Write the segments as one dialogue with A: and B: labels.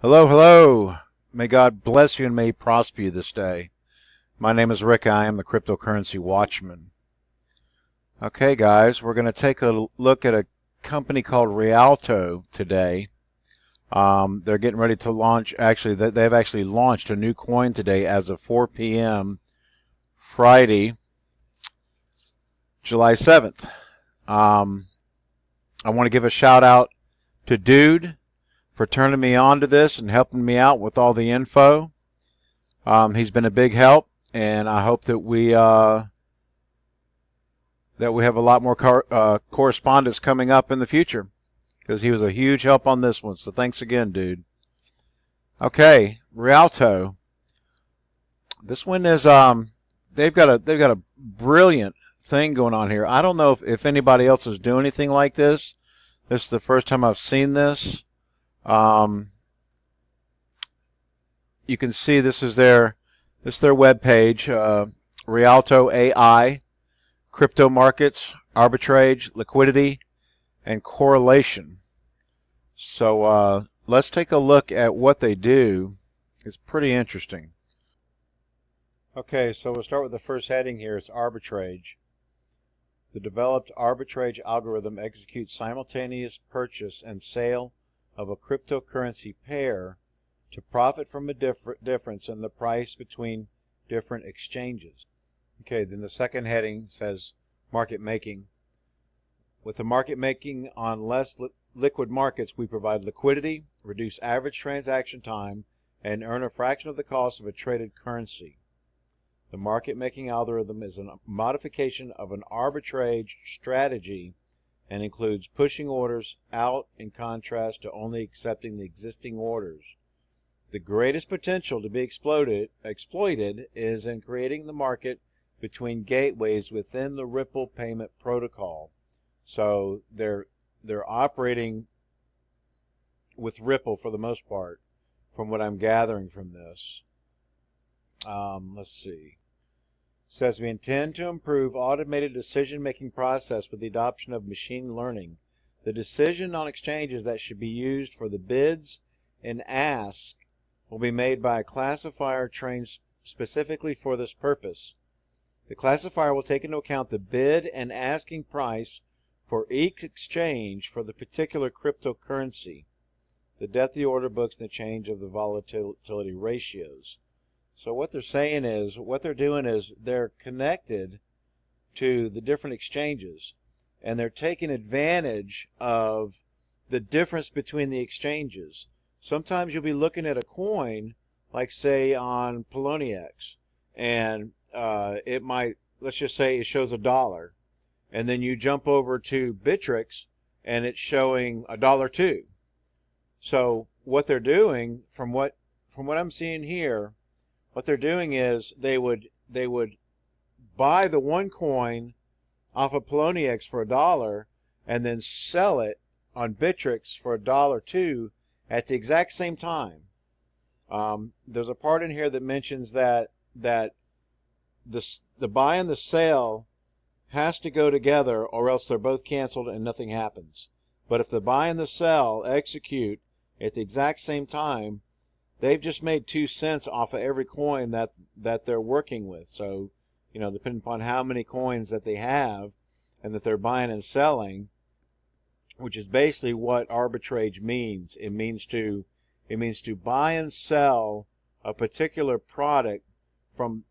A: Hello, hello. May God bless you and may He prosper you this day. My name is Rick. I am the cryptocurrency Watchman. Okay, guys, we're going to take a look at a company called Rialto today. They're getting ready to launch. Actually, they've actually launched a new coin today as of 4 p.m. Friday, July 7th. I want to give a shout out to Dude for turning me on to this and helping me out with all the info. He's been a big help, and I hope that we have a lot more correspondence coming up in the future, because he was a huge help on this one. So thanks again, dude. Okay, Rialto. This one is they've got a brilliant thing going on here. I don't know if anybody else is doing anything like this. This is the first time I've seen this. You can see this is their web page, Rialto AI, crypto markets, arbitrage, liquidity, and correlation. So let's take a look at what they do. It's pretty interesting. Okay, so we'll start with the first heading here. It's arbitrage. The developed arbitrage algorithm executes simultaneous purchase and sale of a cryptocurrency pair to profit from a difference in the price between different exchanges. Okay, then the second heading says market making. With the market making on less liquid markets, we provide liquidity, reduce average transaction time, and earn a fraction of the cost of a traded currency. The market making algorithm is a modification of an arbitrage strategy and includes pushing orders out in contrast to only accepting the existing orders. The greatest potential to be exploited is in creating the market between gateways within the Ripple payment protocol. So they're operating with Ripple for the most part, from what I'm gathering from this. Let's see. It says we intend to improve automated decision-making process with the adoption of machine learning. The decision on exchanges that should be used for the bids and asks will be made by a classifier trained specifically for this purpose. The classifier will take into account the bid and asking price for each exchange for the particular cryptocurrency, the depth of the order books, and the change of the volatility ratios. So what they're saying is, what they're doing is they're connected to the different exchanges, and they're taking advantage of the difference between the exchanges. Sometimes you'll be looking at a coin, like say on Poloniex, and it might, let's just say it shows $1, and then you jump over to Bittrex, and it's showing $1.02. So what they're doing, from what I'm seeing here, what they're doing is they would buy the one coin off of Poloniex for $1 and then sell it on Bittrex for $1.02 at the exact same time. There's a part in here that mentions that the buy and the sale has to go together, or else they're both canceled and nothing happens. But if the buy and the sell execute at the exact same time, they've just made 2 cents off of every coin that they're working with. So, depending upon how many coins that they have and that they're buying and selling, which is basically what arbitrage means. It means to buy and sell a particular product from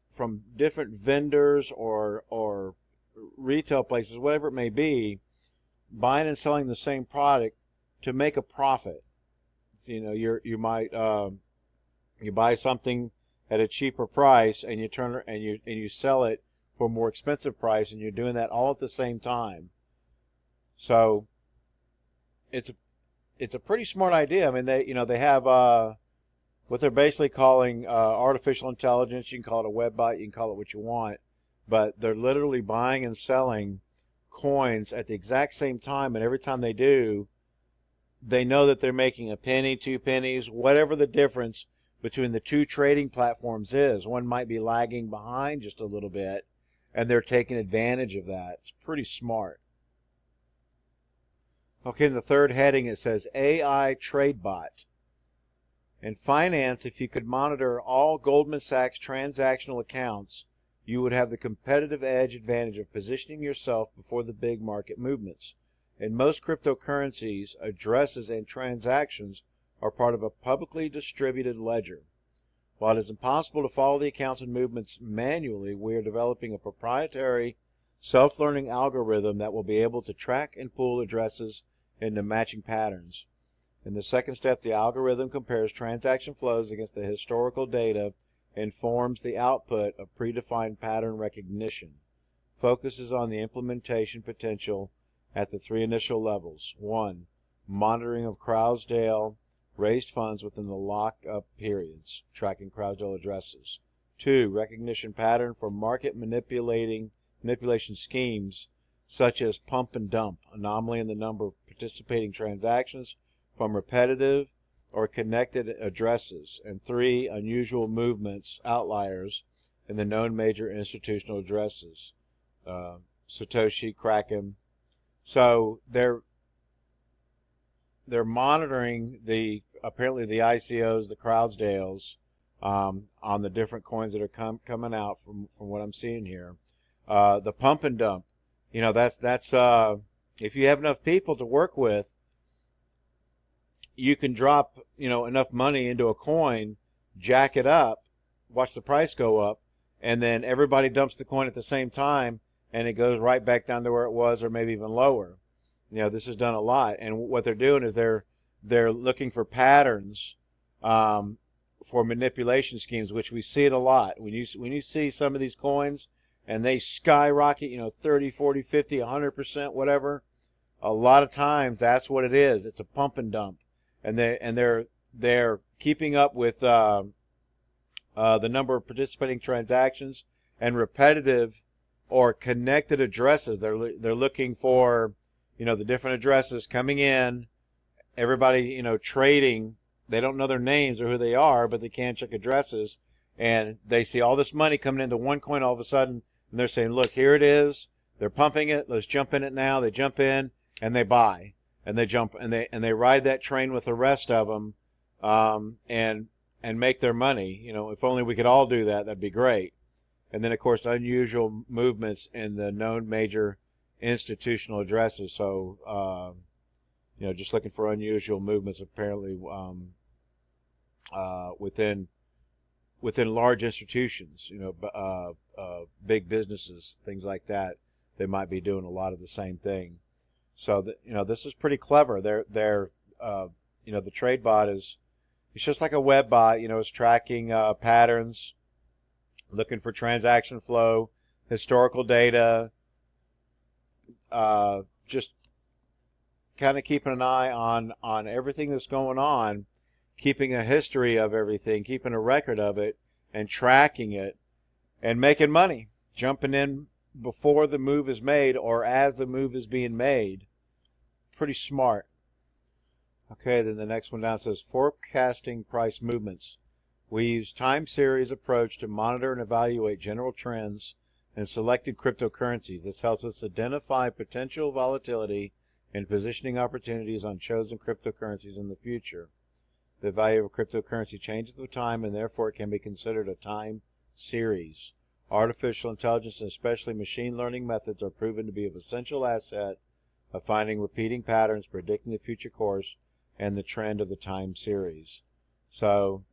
A: different vendors or retail places, whatever it may be, buying and selling the same product to make a profit. You might you buy something at a cheaper price and you sell it for a more expensive price, and you're doing that all at the same time. So it's a pretty smart idea. I mean, they have what they're basically calling artificial intelligence. You can call it a web bot, you can call it what you want, but they're literally buying and selling coins at the exact same time, and every time they do, they know that they're making a penny, 2 pennies, whatever the difference between the two trading platforms is. One might be lagging behind just a little bit, and they're taking advantage of that. It's pretty smart. Okay, in the third heading it says AI Trade Bot. In finance, if you could monitor all Goldman Sachs transactional accounts, you would have the competitive edge advantage of positioning yourself before the big market movements. In most cryptocurrencies, addresses and transactions are part of a publicly distributed ledger. While it is impossible to follow the accounts and movements manually, we are developing a proprietary self-learning algorithm that will be able to track and pool addresses into matching patterns. In the second step, the algorithm compares transaction flows against the historical data and forms the output of predefined pattern recognition. Focuses on the implementation potential at the three initial levels. 1. Monitoring of Crowsdale raised funds within the lock-up periods, tracking Crowsdale addresses. 2. Recognition pattern for market manipulation schemes such as pump and dump, anomaly in the number of participating transactions from repetitive or connected addresses. And 3. Unusual movements, outliers, in the known major institutional addresses. Satoshi, Kraken. So they're monitoring apparently the ICOs, the Crowdsdales, on the different coins that are coming out from what I'm seeing here. The pump and dump, that's if you have enough people to work with, you can drop enough money into a coin, jack it up, watch the price go up, and then everybody dumps the coin at the same time, and it goes right back down to where it was, or maybe even lower. This is done a lot, and what they're doing is they're looking for patterns for manipulation schemes, which we see it a lot. When you see some of these coins and they skyrocket, 30, 40, 50, 100%, whatever, a lot of times that's what it is. It's a pump and dump, and they're keeping up with the number of participating transactions and repetitive or connected addresses. They're looking for the different addresses coming in, everybody trading. They don't know their names or who they are, but they can check addresses, and they see all this money coming into one coin all of a sudden, and they're saying, look, here it is, they're pumping it, let's jump in it now. They jump in and they buy, and they jump and they ride that train with the rest of them, and make their money. If only we could all do that, that'd be great. And then of course unusual movements in the known major institutional addresses. So just looking for unusual movements apparently within large institutions, big businesses, things like that. They might be doing a lot of the same thing. So this is pretty clever. The trade bot it's just like a web bot. It's tracking patterns, looking for transaction flow, historical data, just kind of keeping an eye on everything that's going on, keeping a history of everything, keeping a record of it, and tracking it, and making money, jumping in before the move is made or as the move is being made. Pretty smart. Okay, then the next one down says forecasting price movements. We use time series approach to monitor and evaluate general trends in selected cryptocurrencies. This helps us identify potential volatility and positioning opportunities on chosen cryptocurrencies in the future. The value of a cryptocurrency changes with time, and therefore it can be considered a time series. Artificial intelligence and especially machine learning methods are proven to be an essential asset of finding repeating patterns, predicting the future course, and the trend of the time series. So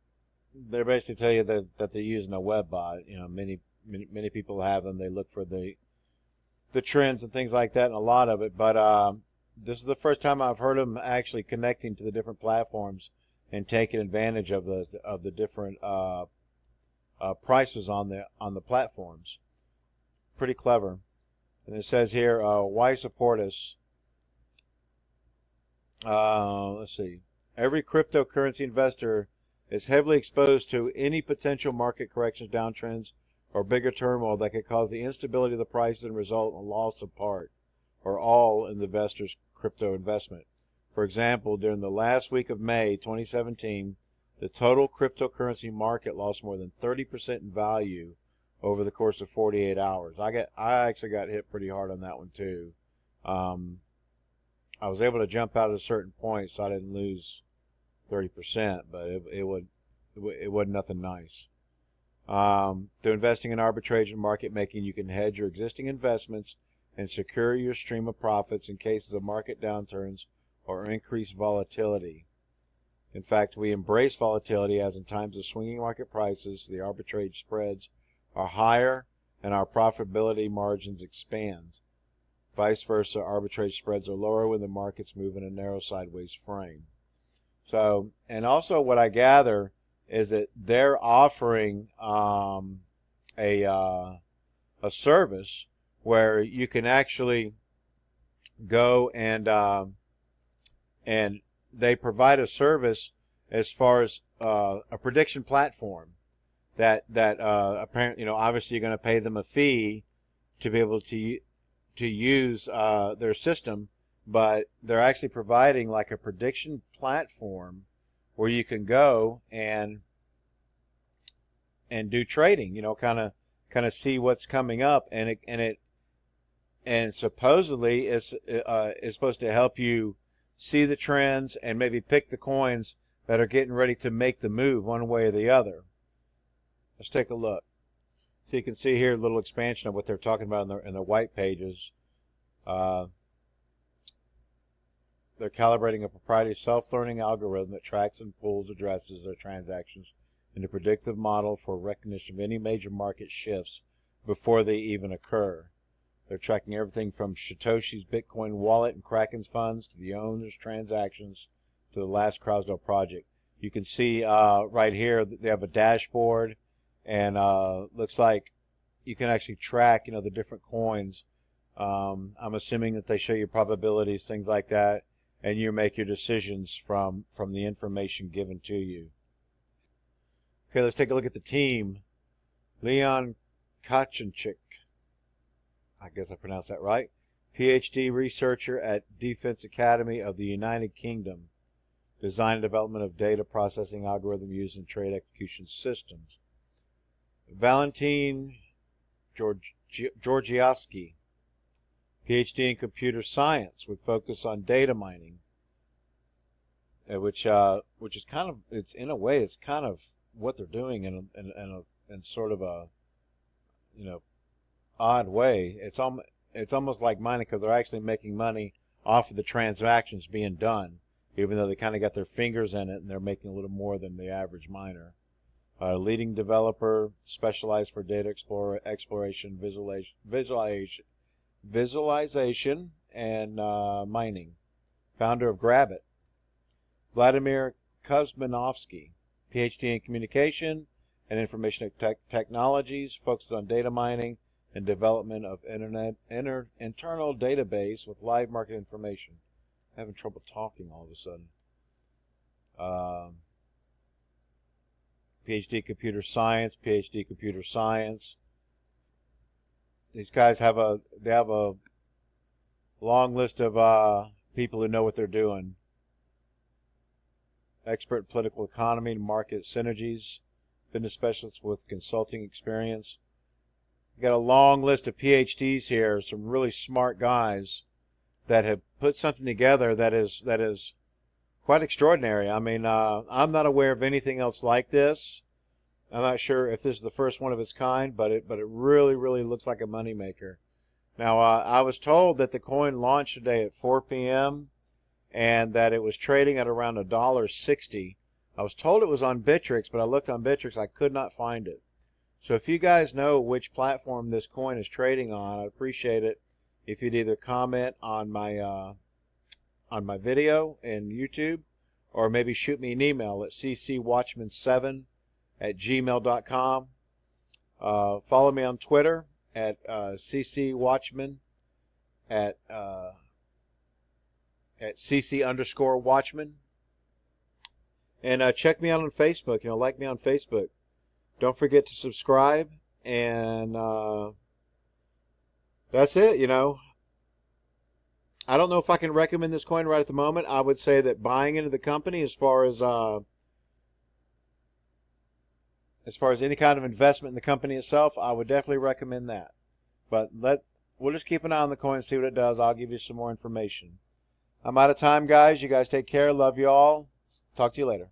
A: they're basically tell you that they're using a web bot. Many people have them. They look for the trends and things like that, and a lot of it. But this is the first time I've heard them actually connecting to the different platforms and taking advantage of the different prices on the platforms. Pretty clever. And it says here, why support us? Let's see. Every cryptocurrency investor is heavily exposed to any potential market corrections, downtrends, or bigger turmoil that could cause the instability of the prices and result in a loss of part or all in the investor's crypto investment. For example, during the last week of May 2017, the total cryptocurrency market lost more than 30% in value over the course of 48 hours. I actually got hit pretty hard on that one too. I was able to jump out at a certain point, so I didn't lose 30%, but it wasn't nothing nice. Through investing in arbitrage and market making, you can hedge your existing investments and secure your stream of profits in cases of market downturns or increased volatility. In fact, we embrace volatility, as in times of swinging market prices, the arbitrage spreads are higher and our profitability margins expand. Vice versa, arbitrage spreads are lower when the markets move in a narrow sideways frame. So, and also what I gather is that they're offering a service where you can actually go and they provide a service as far as a prediction platform that apparently, obviously you're going to pay them a fee to be able to use their system, but they're actually providing like a prediction platform where you can go and do trading, kind of see what's coming up, and supposedly is supposed to help you see the trends and maybe pick the coins that are getting ready to make the move one way or the other. Let's take a look. So you can see here a little expansion of what they're talking about in their white pages. They're calibrating a proprietary self-learning algorithm that tracks and pulls addresses their transactions in a predictive model for recognition of any major market shifts before they even occur. They're tracking everything from Satoshi's Bitcoin wallet and Kraken's funds to the owner's transactions to the last Krasdale project. You can see right here that they have a dashboard, and looks like you can actually track, the different coins. I'm assuming that they show you probabilities, things like that, and you make your decisions from the information given to you. Okay, let's take a look at the team. Leon Kachinchik, I guess I pronounced that right. PhD researcher at Defense Academy of the United Kingdom. Design and development of data processing algorithm used in trade execution systems. Valentin Georgievsky, PhD in computer science with focus on data mining, which is kind of, it's in a way, it's kind of what they're doing in sort of a odd way. It's almost like mining, because they're actually making money off of the transactions being done, even though they kind of got their fingers in it and they're making a little more than the average miner. Leading developer, specialized for data exploration, visualization, and mining. Founder of Grabit. Vladimir Kuzmanovsky, PhD in communication and information technologies, focuses on data mining and development of internal database with live market information. I'm having trouble talking all of a sudden. PhD computer science, PhD computer science. These guys have a long list of people who know what they're doing. Expert in political economy and market synergies. Business specialist with consulting experience. Got a long list of PhDs here, some really smart guys that have put something together that is quite extraordinary. I mean, I'm not aware of anything else like this. I'm not sure if this is the first one of its kind, but it really, really looks like a moneymaker. Now, I was told that the coin launched today at 4 p.m. and that it was trading at around $1.60. I was told it was on Bittrex, but I looked on Bittrex, I could not find it. So if you guys know which platform this coin is trading on, I'd appreciate it if you'd either comment on my video in YouTube, or maybe shoot me an email at ccwatchman7@gmail.com. Follow me on Twitter at ccwatchman at cc_watchman. And check me out on Facebook. Like me on Facebook. Don't forget to subscribe. And that's it. I don't know if I can recommend this coin right at the moment. I would say that buying into the company, as far as any kind of investment in the company itself, I would definitely recommend that. But we'll just keep an eye on the coin and see what it does. I'll give you some more information. I'm out of time, guys. You guys take care. Love you all. Talk to you later.